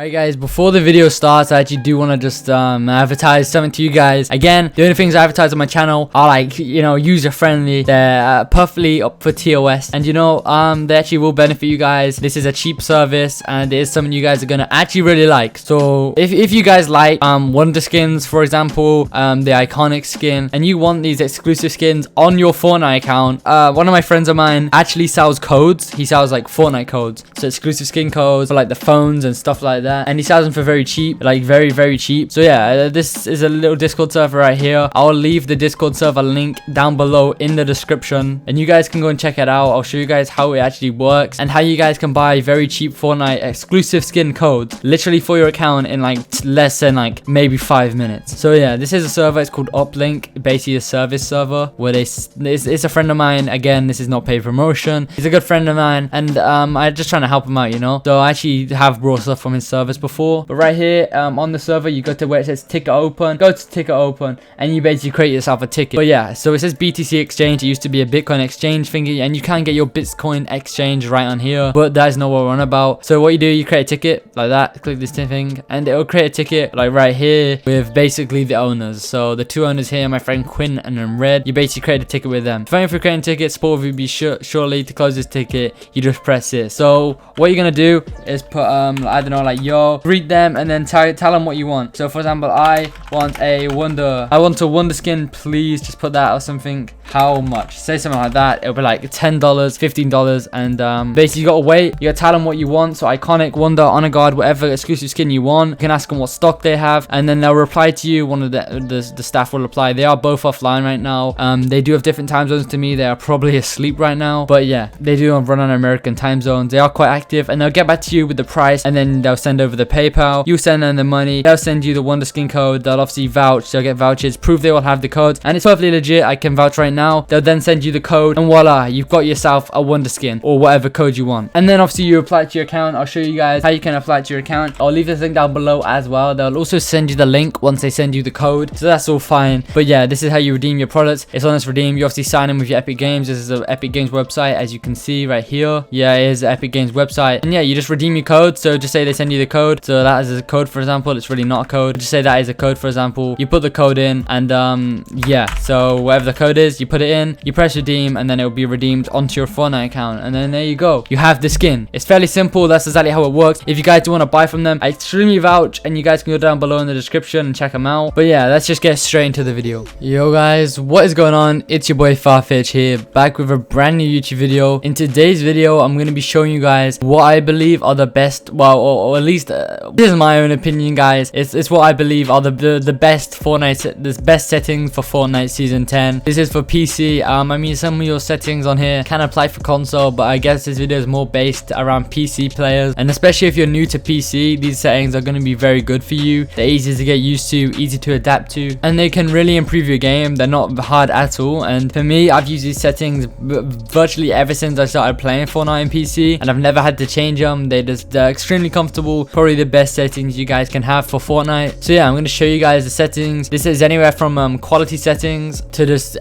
Alright guys, before the video starts, I actually do want to just advertise something to you guys. Again, the only things I advertise on my channel are like, user friendly. They're perfectly up for TOS, and they actually will benefit you guys. This is a cheap service, and it is something you guys are gonna actually really like. So if you guys like wonder skins, for example, the iconic skin, and you want these exclusive skins on your Fortnite account, one of my friends of mine actually sells codes. He sells like Fortnite codes, so exclusive skin codes for like the phones and stuff like that, and he sells them for very cheap, like very cheap. So yeah, this is a little Discord server right here. I'll leave the Discord server link down below in the description, and you guys can go and check it out. I'll show you guys how it actually works and how you guys can buy very cheap Fortnite exclusive skin codes literally for your account in like less than like maybe 5 minutes. So yeah, this is a server. It's called Uplink, basically a service server where it's a friend of mine. Again, this is not paid promotion. He's a good friend of mine, and I'm just trying to help him out, So I actually have brought stuff from his service before, but right here on the server, you go to where it says ticket open, go to ticket open, and you basically create yourself a ticket. But yeah, so it says BTC exchange. It used to be a Bitcoin exchange thingy, and you can get your Bitcoin exchange right on here, but that is not what we're on about. So what you do, you create a ticket like that, click this thing, and it will create a ticket like right here with basically the owners. So the two owners here, my friend Quinn and then Red, you basically create a ticket with them. If you're creating a ticket, support will be shortly. To close this ticket, you just press it. So what you're gonna do is put I don't know, like yo, greet them, and then tell them what you want. So for example, I want a wonder skin, please. Just put that or something. How much? Say something like that. It'll be like $10, $15, and basically you gotta wait. You gotta tell them what you want. So iconic, wonder, honor guard, whatever exclusive skin you want. You can ask them what stock they have, and then they'll reply to you. One of the staff will reply. They are both offline right now. They do have different time zones to me. They are probably asleep right now, but yeah, they do run on American time zones. They are quite active, and they'll get back to you with the price, and then they'll send over the PayPal. You send them the money. They'll send you the wonder skin code. They'll obviously vouch. They'll get vouchers, prove they will have the codes, and it's perfectly legit. I can vouch right now. They'll then send you the code, and voila, you've got yourself a wonder skin or whatever code you want. And then obviously you apply it to your account. I'll show you guys how you can apply it to your account. I'll leave this link down below as well. They'll also send you the link once they send you the code, so that's all fine. But yeah, this is how you redeem your products. It's on this redeem. You obviously sign in with your Epic Games. This is the Epic Games website, as you can see right here. Yeah, it is the Epic Games website, and yeah, you just redeem your code. So just say they send you the code. So that is a code, for example. It's really not a code. Just say that is a code, for example. You put the code in, and yeah, so whatever the code is, you put it in, you press redeem, and then it will be redeemed onto your Fortnite account, and then there you go. You have the skin. It's fairly simple. That's exactly how it works. If you guys do want to buy from them, I extremely vouch, and you guys can go down below in the description and check them out. But yeah, let's just get straight into the video. Yo guys, what is going on? It's your boy Farfetch here, back with a brand new YouTube video. In today's video, I'm going to be showing you guys what I believe are the best, well, or at least this is my own opinion, guys. It's what I believe are the best Fortnite, the best settings for Fortnite Season 10. This is for PC. I mean, some of your settings on here can apply for console, but I guess this video is more based around PC players, and especially if you're new to PC, these settings are going to be very good for you. They're easy to get used to, easy to adapt to, and they can really improve your game. They're not hard at all, and for me, I've used these settings virtually ever since I started playing Fortnite on PC, and I've never had to change them. They're extremely comfortable. Probably the best settings you guys can have for Fortnite. So yeah, I'm going to show you guys the settings. This is anywhere from quality settings to just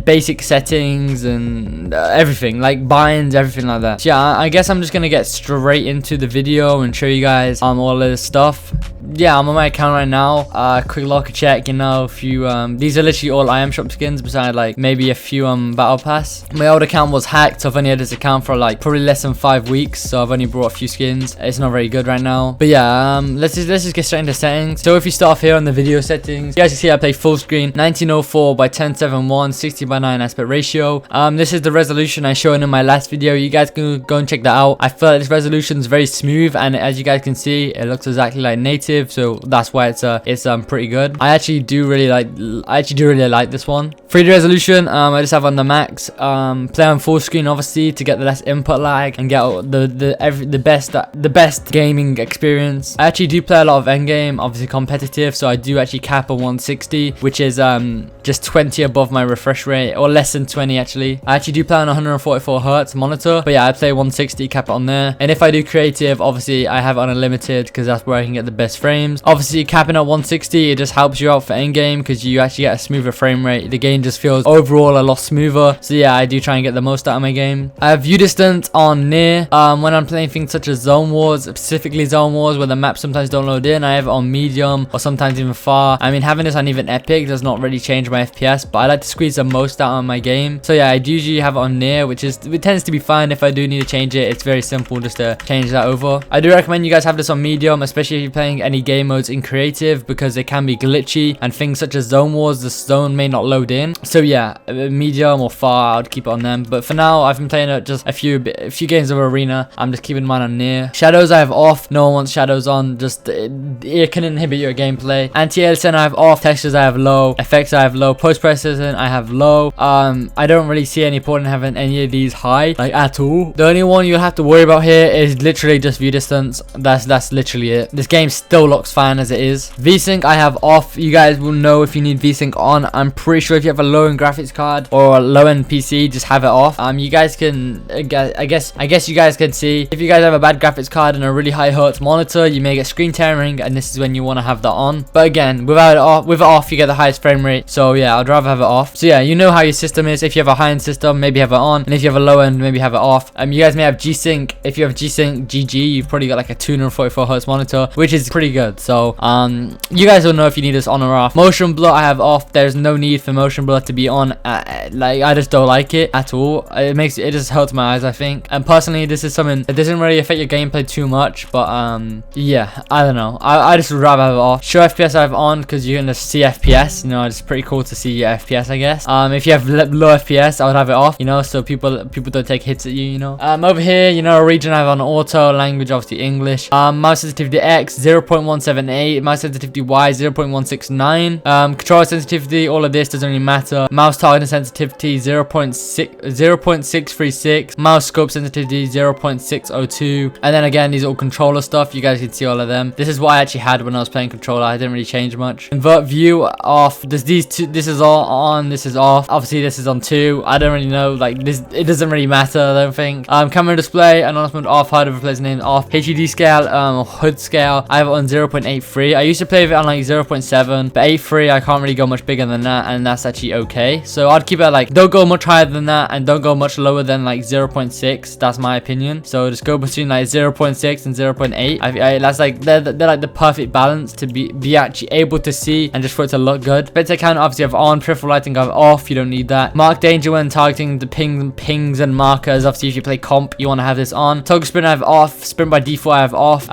basic settings and everything, like binds, everything like that. So yeah, I guess I'm just going to get straight into the video and show you guys all of this stuff. Yeah, I'm on my account right now. Quick locker check, a few these are literally all item shop skins, beside like maybe a few battle pass. My old account was hacked, so I've only had this account for like probably less than 5 weeks, so I've only brought a few skins. It's not very good right now, but yeah, let's just get straight into settings. So if you start off here on the video settings, you guys can see I play full screen, 1904 by 1071, 60 by 9 aspect ratio. This is the resolution I showed in my last video. You guys can go and check that out. I feel like this resolution is very smooth, and as you guys can see, it looks exactly like native, so that's why it's pretty good. I actually do really like this one. 3D resolution, I just have on the max. Play on full screen, obviously, to get the less input lag and get the best gaming experience. I actually do play a lot of endgame, obviously competitive, so I do actually cap a 160, which is just 20 above my refresh rate, or less than 20 actually. I actually do play on 144 hertz monitor, but yeah, I play 160, cap it on there. And if I do creative, obviously I have it on unlimited, because that's where I can get the best frames. Obviously capping at 160, it just helps you out for endgame because you actually get a smoother frame rate. The game just feels overall a lot smoother. So yeah, I do try and get the most out of my game. I have view distance on near when I'm playing things such as zone wars, specifically zone wars where the maps sometimes don't load in. I have it on medium or sometimes even far. I mean, having this on even epic does not really change my FPS, but I like to squeeze the most out of my game. So yeah, I do usually have it on near, which is, it tends to be fine. If I do need to change it, it's very simple just to change that over. I do recommend you guys have this on medium, especially if you're playing any game modes in creative, because it can be glitchy and things such as zone wars, the zone may not load in. So yeah, medium or far, I'd keep it on them. But for now, I've been playing it just a few games of arena. I'm just keeping mine on near. Shadows I have off. No one wants shadows on. Just it can inhibit your gameplay. Anti-aliasing I have off. Textures I have low. Effects I have low. Post-processing I have low. I don't really see any point in having any of these high, like at all. The only one you'll have to worry about here is literally just view distance. That's literally it. This game still looks fine as it is. Vsync I have off. You guys will know if you need Vsync on. I'm pretty sure if you have a low-end graphics card or a low-end PC, just have it off. You guys can, I guess you guys can see if you guys have a bad graphics card and a really high hertz monitor, you may get screen tearing, and this is when you want to have that on. But again, with it off, you get the highest frame rate. So yeah, I'd rather have it off. So yeah, you know how your system is. If you have a high-end system, maybe have it on, and if you have a low-end, maybe have it off. You guys may have G-Sync. If you have G-Sync GG, you've probably got like a 244 hertz monitor, which is pretty good. So you guys will know if you need this on or off. Motion blur I have off. There's no need for motion blur to be on. Like, I just don't like it at all. It just hurts my eyes, I think. And personally, this is something that doesn't really affect your gameplay too much, but yeah, I don't know. I just would rather have it off. Show FPS I have on because you can just see FPS. You know, it's pretty cool to see your FPS, I guess. If you have low FPS, I would have it off, you know, so people don't take hits at you, you know. Over here, you know, region I have on auto, language obviously English. Mouse sensitivity X 0.178, mouse sensitivity Y 0.169. Controller sensitivity, all of this doesn't really matter. Mouse targeting sensitivity 0.636. Mouse scope sensitivity 0.602. And then again, these are all controller stuff. You guys can see all of them. This is what I actually had when I was playing controller. I didn't really change much. Invert view off. These two, this is all on, this is off. Obviously this is on 2. I don't really know, like this, it doesn't really matter, I don't think. Camera display, announcement off, hard to replace name off. HUD scale, hood scale, I have it on 0.83. I used to play with it on like 0.7, but 8.3 I can't really go much bigger than that, and that's actually okay. So I'd keep it like, don't go much higher than that and don't go much lower than like 0.6. That's my opinion. So just go between like 0.6 and 0.8. That's like they're like the perfect balance to be actually able to see and just for it to look good. Better count obviously have on, peripheral lighting I have off. You don't need that. Mark danger when targeting the pings and markers. Obviously if you play comp, you want to have this on. Toggle sprint I have off. Sprint by default I have off.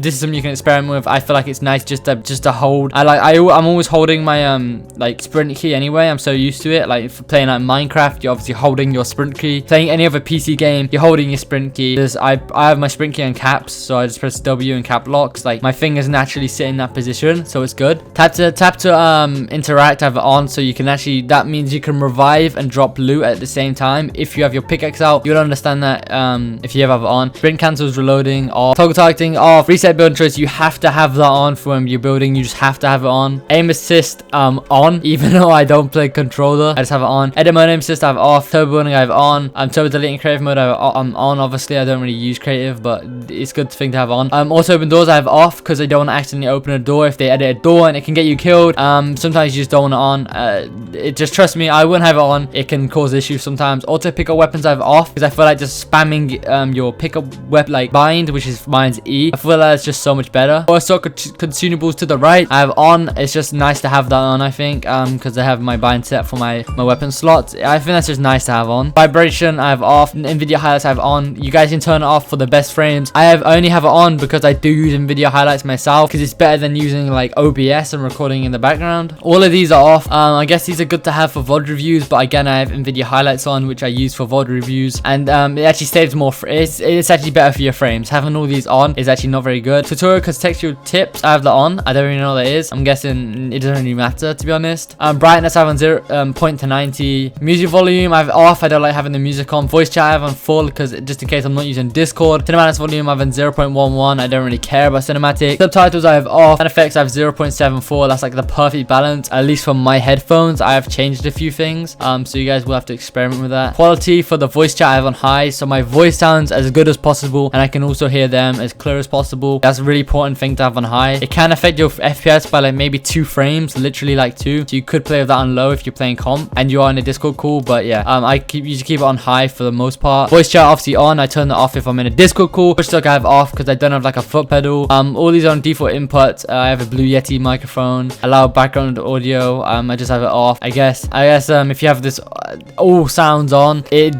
This is something you can experiment with. I feel like it's nice just to hold. I'm always holding my like sprint key anyway. I'm so used to it. Like for playing like Minecraft, you're obviously holding your sprint key. Playing any other PC game, you're holding your sprint key. I have my sprint key on caps, so I just press W and cap locks. Like my fingers naturally sit in that position, so it's good. Tap to interact I have it on, so you can actually, that means you can revive and drop loot at the same time. If you have your pickaxe out, you'll understand that if you have it on. Sprint cancels reloading off. Toggle targeting off. Reset building choice, you have to have that on for when you're building. You just have to have it on. Aim assist on, even though I don't play controller, I just have it on. Edit mode aim assist I have off. Turbo building I have on. Turbo deleting creative mode I'm on. Obviously I don't really use creative, but it's a good thing to have on. Auto open doors I have off because I don't want to accidentally open a door if they edit a door and it can get you killed. Sometimes you just don't want it on. Just trust me, I wouldn't have it on. It can cause issues sometimes. Auto pick up weapons I have off because I feel like just spamming your pickup weapon like bind, which is mine's E. I feel like it's just so much better. Also consumables to the right I have on. It's just nice to have that on, I think, because I have my bind set for my weapon slots. I think that's just nice to have on. Vibration I have off. NVIDIA highlights I have on. You guys can turn it off for the best frames. I only have it on because I do use NVIDIA highlights myself, because it's better than using like OBS and recording in the background. All of these are off. I guess these are good to have for VOD reviews, but again I have NVIDIA highlights on, which I use for VOD reviews, and it actually saves more. It's actually better for your frames. Having all these on is actually not very good. Tutorial contextual tips I have that on. I don't really know what that is. I'm guessing it doesn't really matter, to be honest. Brightness I have on 0 point to 90. Music volume I have off. I don't like having the music on. Voice chat I have on full because just in case I'm not using Discord. Cinematics volume I have on 0.11. I don't really care about cinematic. Subtitles I have off. Sound effects I have 0.74. That's like the perfect balance, at least for my headphones. I have changed a few things, so you guys will have to experiment with that. Quality for the voice chat I have on high, so my voice sounds as good as possible and I can also hear them as clear as possible. That's a really important thing thing to have on high. It can affect your FPS by like maybe 2 frames, literally like 2. So you could play with that on low if you're playing comp and you are in a Discord call. But yeah, I usually keep it on high for the most part. Voice chat obviously on. I turn that off if I'm in a Discord call. Push talk I have off because I don't have like a foot pedal. All these are on default inputs. I have a Blue Yeti microphone. Allow background audio. I just have it off. I guess if you have this all sounds on, it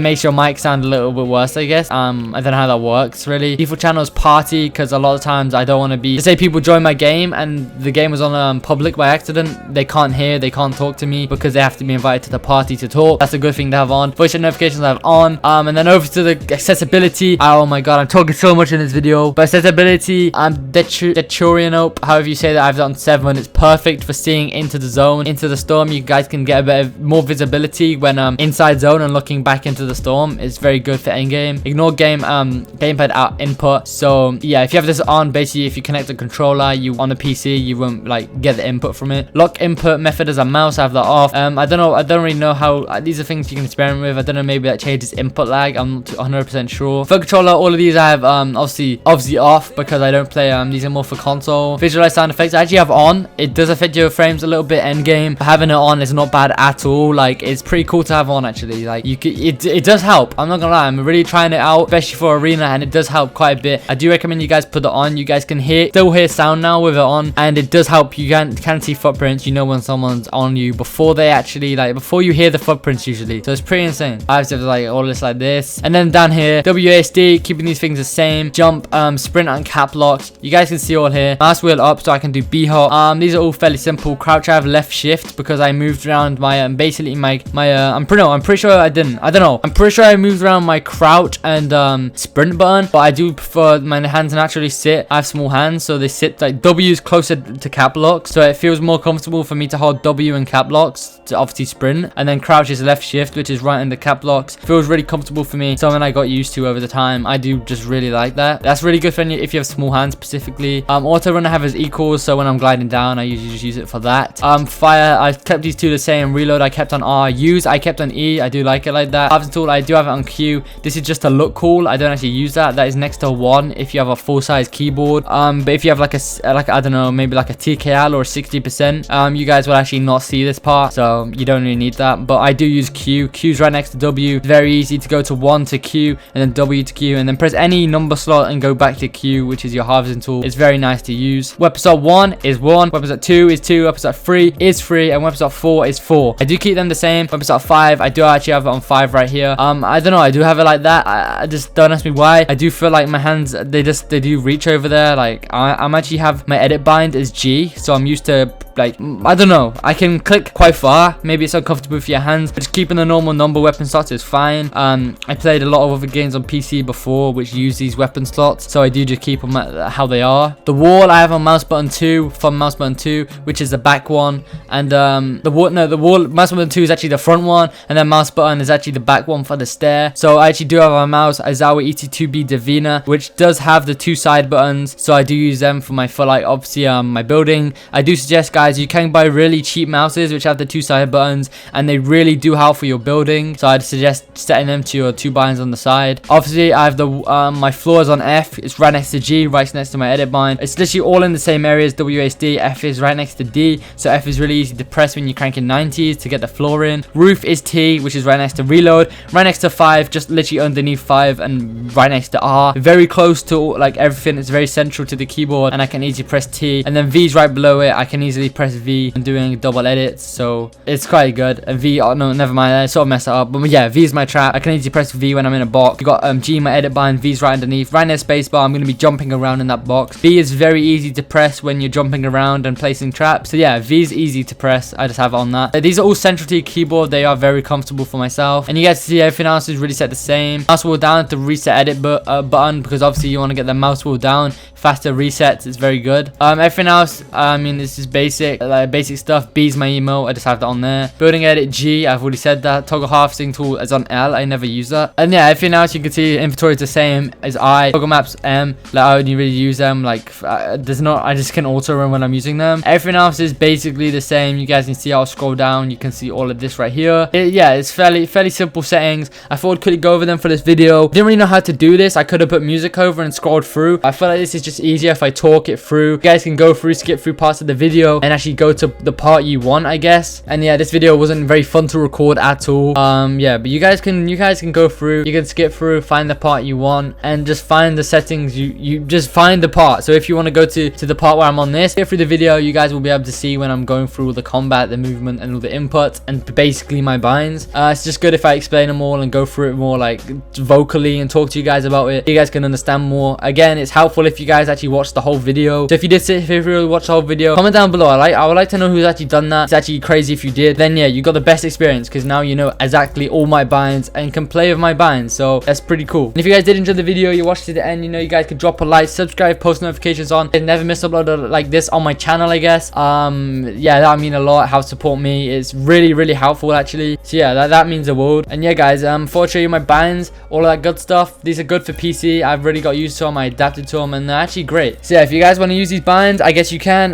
makes your mic sound a little bit worse, I guess. I don't know how that works really. Default channel is party because a lot of times I don't want to be, to say people join my game and the game was on public by accident. They can't hear, they can't talk to me because they have to be invited to the party to talk. That's a good thing to have on. Voice chat notifications I have on. And then over to the accessibility. Oh my god, I'm talking so much in this video. But accessibility, Deturianope, however you say that, I have that on 7. It's perfect for seeing into the zone, into the storm. You guys can get a bit of more visibility when inside zone and looking back into the storm. It's very good for endgame. Ignore gamepad out input. So yeah, if you have this on, basically if you connect the controller on a PC, you won't like get the input from it. Lock input method as a mouse, I have that off. I don't really know how these are things you can experiment with. I don't know, maybe that changes input lag. I'm not 100% sure. For controller, all of these I have obviously off because I don't play these are more for console. Visualize sound effects I actually have on. It does affect your frames a little bit end game. Having it on is not bad at all. Like, it's pretty cool to have on actually. Like, it does help. I'm not gonna lie, I'm really trying it out, especially for arena, and it does help quite a bit. I do recommend you guys put it on. You guys can still hear sound now with it on, and it does help. You can see footprints. You know when someone's on you before they actually, like, before you hear the footprints usually. So it's pretty insane. I have like all this like this, and then down here WASD, keeping these things the same. Jump, sprint, and cap locks. You guys can see all here. Mouse wheel up so I can do B hop. These are all fairly simple. Crouch I have left shift because I moved around my basically I'm pretty sure I didn't. I don't know. I'm pretty sure I moved around my crouch and sprint button, but I do prefer my hands naturally sit. I have small hands, so they sit like W is closer to cap locks, so it feels more comfortable for me to hold W and cap locks to obviously sprint, and then crouch is left shift, which is right in the cap locks. Feels really comfortable for me. Something I got used to over the time. I do just really like that. That's really good for if you have small hands specifically. Auto run I have as equals, so when I'm gliding down, I usually just use it for that. Fire, I kept these two the same. Reload, I kept on R. Use, I kept on E. I do like it like that. Harvesting tool, I do have it on Q. This is just to look cool. I don't actually use that. That is next to 1 if you have a full-size keyboard. But if you have like I don't know, maybe like a TKL or 60%, you guys will actually not see this part, so you don't really need that. But I do use Q. Q's right next to W. It's very easy to go to 1 to Q and then W to Q, and then press any number slot and go back to Q, which is your harvesting tool. It's very nice to use. Weapon slot 1 is 1. Weapon slot 2 is 2. Weapon slot 3 is 3, and weapon slot 4 is 4. I do keep them the same. Weapon slot 5, I do actually have it on 5 right here. I don't know, I do have it like that. I just don't ask me why. I do feel like my hands, they do reach over there. Like, I'm actually have my edit bind as G, so I'm used to, like, I don't know, I can click quite far. Maybe it's uncomfortable for your hands, but just keeping the normal number weapon slots is fine. I played a lot of other games on PC before which use these weapon slots, so I do just keep them at how they are. The wall I have on mouse button 2 from mouse button 2, which is the back one, and the wall mouse button 2 is actually the front one, and then mouse button is actually the back one for the stair. So I actually do have a mouse Aizawa ET2B Divina, which does have the 2 side buttons, so I do use them for like obviously my building. I do suggest, guys, you can buy really cheap mouses which have the 2 side buttons, and they really do help for your building, so I'd suggest setting them to your 2 buttons on the side. Obviously I have the my floors on F. It's right next to G, right next to my edit bind. It's literally all in the same areas. WASD, F is right next to D, so F is really easy to press when you're cranking 90s to get the floor in. Roof is T, which is right next to reload, right next to 5, just literally underneath 5, and right next to R, very close to like everything. It's very central to the keyboard, and I can easily press T, and then V is right below it. I can easily press V and doing double edits, so it's quite good. And V, oh no, never mind, I sort of messed it up, but yeah, V is my trap. I can easily press V when I'm in a box. You got G, my edit bind, V's right underneath, right near spacebar. I'm going to be jumping around in that box. V is very easy to press when you're jumping around and placing traps, so yeah, V is easy to press. I just have it on that. These are all central to your keyboard. They are very comfortable for myself, and you guys see everything else is really set the same. Mouse wheel down to reset edit button, because obviously you want to get the mouse wheel down, faster resets. It's very good. Everything else, I mean, this is basic, like basic stuff. B is my emote. I just have that on there. Building edit G, I've already said that. Toggle harvesting tool is on L. I never use that. And yeah, everything else you can see inventory is the same as I. Toggle maps M, like I only really use them. Like there's not, I just can auto run when I'm using them. Everything else is basically the same. You guys can see, I'll scroll down, you can see all of this right here. Yeah, it's fairly simple settings. I thought I'd quickly go over them for this video. Didn't really know how to do this. I could have put music over and scrolled through. I feel like this is just just easier if I talk it through. You guys can go through, skip through parts of the video and actually go to the part you want, I guess. And yeah, this video wasn't very fun to record at all. Yeah, but you guys can go through, you can skip through, find the part you want, and just find the settings. You just find the part. So if you want to go to the part where I'm on this, skip through the video, you guys will be able to see when I'm going through all the combat, the movement, and all the inputs, and basically my binds. It's just good if I explain them all and go through it more like vocally and talk to you guys about it. You guys can understand more. Again, it's helpful if you guys actually watch the whole video. So if you did sit here, if you really watch the whole video, comment down below. I would like to know who's actually done that. It's actually crazy if you did. Then yeah, you got the best experience because now you know exactly all my binds and can play with my binds. So that's pretty cool. And if you guys did enjoy the video, you watched it to the end, you know you guys could drop a like, subscribe, post notifications on. I've never missed upload like this on my channel, I guess. Yeah, that mean a lot. How to support me, it's really helpful actually. So yeah, that means the world. And yeah guys, before I show you my binds, all of that good stuff, these are good for PC. I've really got used to them, I adapted to them, and they're actually great. So yeah, if you guys want to use these binds, I guess you can.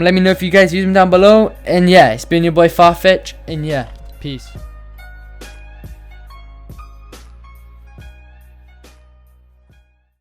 Let me know if you guys use them down below. And yeah, it's been your boy Farfetch, and yeah, peace.